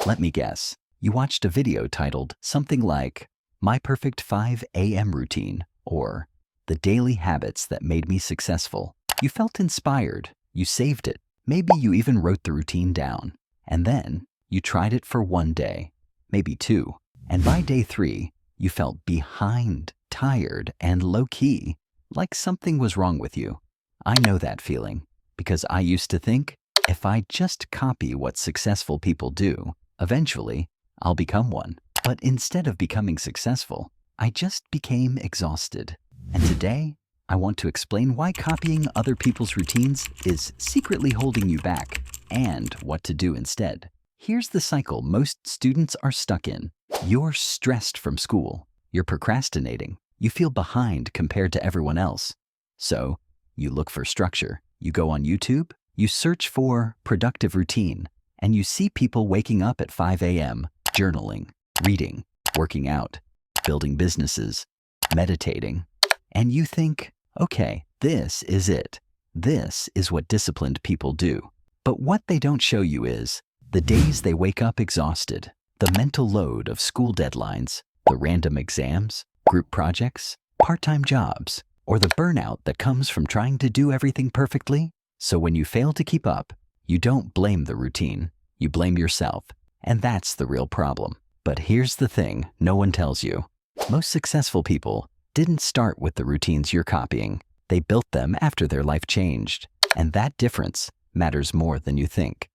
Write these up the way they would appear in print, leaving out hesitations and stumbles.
Let me guess. You watched a video titled something like, My Perfect 5 a.m. Routine, or The Daily Habits That Made Me Successful. You felt inspired. You saved it. Maybe you even wrote the routine down. And then you tried it for one day, maybe two. And by day 3, you felt behind, tired, and low-key, like something was wrong with you. I know that feeling, because I used to think, if I just copy what successful people do, eventually I'll become one. But instead of becoming successful, I just became exhausted. And today, I want to explain why copying other people's routines is secretly holding you back and what to do instead. Here's the cycle most students are stuck in. You're stressed from school. You're procrastinating. You feel behind compared to everyone else. So, you look for structure. You go on YouTube. You search for productive routine. And you see people waking up at 5 a.m., journaling, reading, working out, building businesses, meditating. And you think, okay, this is it. This is what disciplined people do. But what they don't show you is the days they wake up exhausted, the mental load of school deadlines, the random exams, group projects, part-time jobs, or the burnout that comes from trying to do everything perfectly. So when you fail to keep up, you don't blame the routine, you blame yourself. And that's the real problem. But here's the thing no one tells you. Most successful people didn't start with the routines you're copying. They built them after their life changed. And that difference matters more than you think.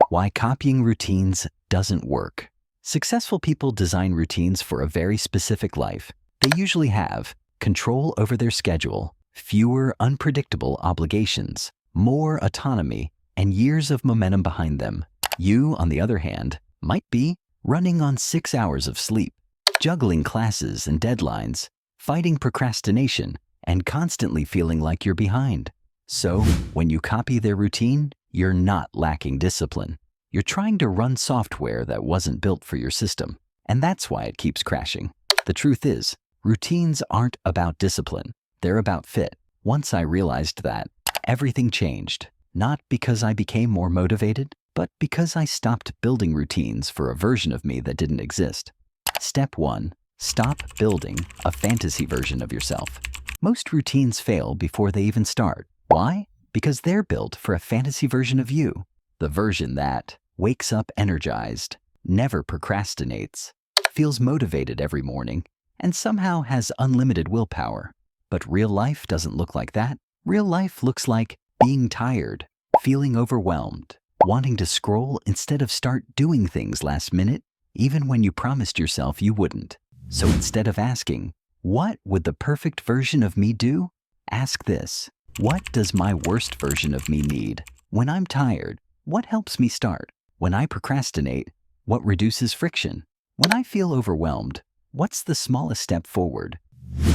Why copying routines doesn't work. Successful people design routines for a very specific life. They usually have control over their schedule, fewer unpredictable obligations, more autonomy, and years of momentum behind them. You, on the other hand, might be running on 6 hours of sleep, juggling classes and deadlines, fighting procrastination, and constantly feeling like you're behind. So, when you copy their routine, you're not lacking discipline. You're trying to run software that wasn't built for your system, and that's why it keeps crashing. The truth is, routines aren't about discipline. They're about fit. Once I realized that, everything changed. Not because I became more motivated, but because I stopped building routines for a version of me that didn't exist. Step 1. Stop building a fantasy version of yourself. Most routines fail before they even start. Why? Because they're built for a fantasy version of you. The version that wakes up energized, never procrastinates, feels motivated every morning, and somehow has unlimited willpower. But real life doesn't look like that. Real life looks like being tired, feeling overwhelmed, wanting to scroll instead of start doing things last minute, even when you promised yourself you wouldn't. So instead of asking, what would the perfect version of me do? Ask this. What does my worst version of me need? When I'm tired, what helps me start? When I procrastinate, what reduces friction? When I feel overwhelmed, what's the smallest step forward?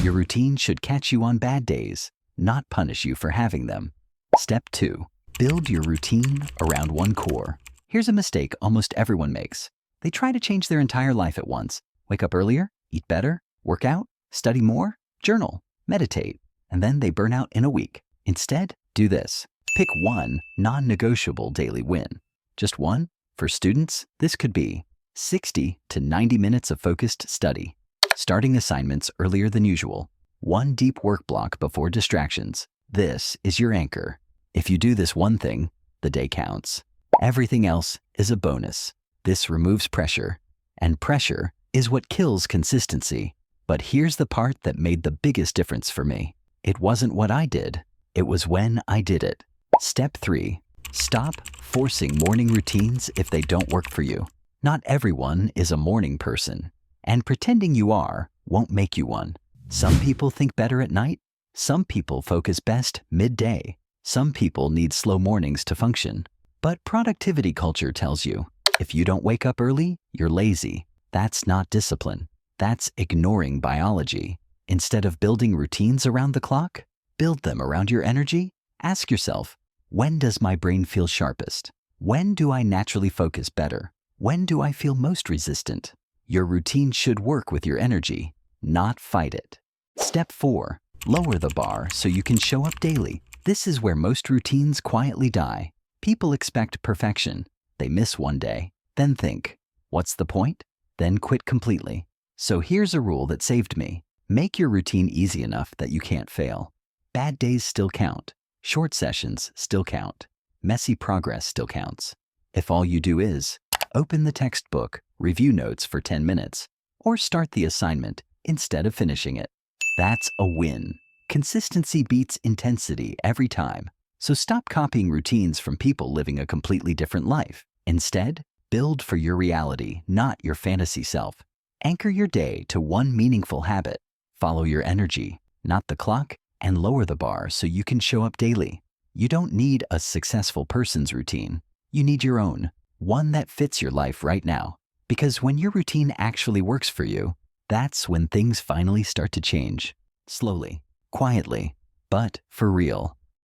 Your routine should catch you on bad days, not punish you for having them. Step 2. Build your routine around one core. Here's a mistake almost everyone makes. They try to change their entire life at once. Wake up earlier, eat better, work out, study more, journal, meditate, and then they burn out in a week. Instead, do this. Pick one non-negotiable daily win. Just one? For students, this could be 60 to 90 minutes of focused study, starting assignments earlier than usual, one deep work block before distractions. This is your anchor. If you do this one thing, the day counts. Everything else is a bonus. This removes pressure, and pressure is what kills consistency. But here's the part that made the biggest difference for me. It wasn't what I did. It was when I did it. Step 3. Stop forcing morning routines if they don't work for you. Not everyone is a morning person, and pretending you are won't make you one. Some people think better at night. Some people focus best midday. Some people need slow mornings to function. But productivity culture tells you, if you don't wake up early, you're lazy. That's not discipline. That's ignoring biology. Instead of building routines around the clock, build them around your energy. Ask yourself, when does my brain feel sharpest? When do I naturally focus better? When do I feel most resistant? Your routine should work with your energy, not fight it. Step 4. Lower the bar so you can show up daily. This is where most routines quietly die. People expect perfection. They miss one day, then think, What's the point? Then quit completely. So here's a rule that saved me. Make your routine easy enough that you can't fail. Bad days still count. Short sessions still count. Messy progress still counts. If all you do is open the textbook, review notes for 10 minutes, or start the assignment instead of finishing it, that's a win. Consistency beats intensity every time. So stop copying routines from people living a completely different life. Instead, build for your reality, not your fantasy self. Anchor your day to one meaningful habit. Follow your energy, not the clock, and lower the bar so you can show up daily. You don't need a successful person's routine. You need your own, one that fits your life right now. Because when your routine actually works for you, that's when things finally start to change. Slowly, quietly, but for real.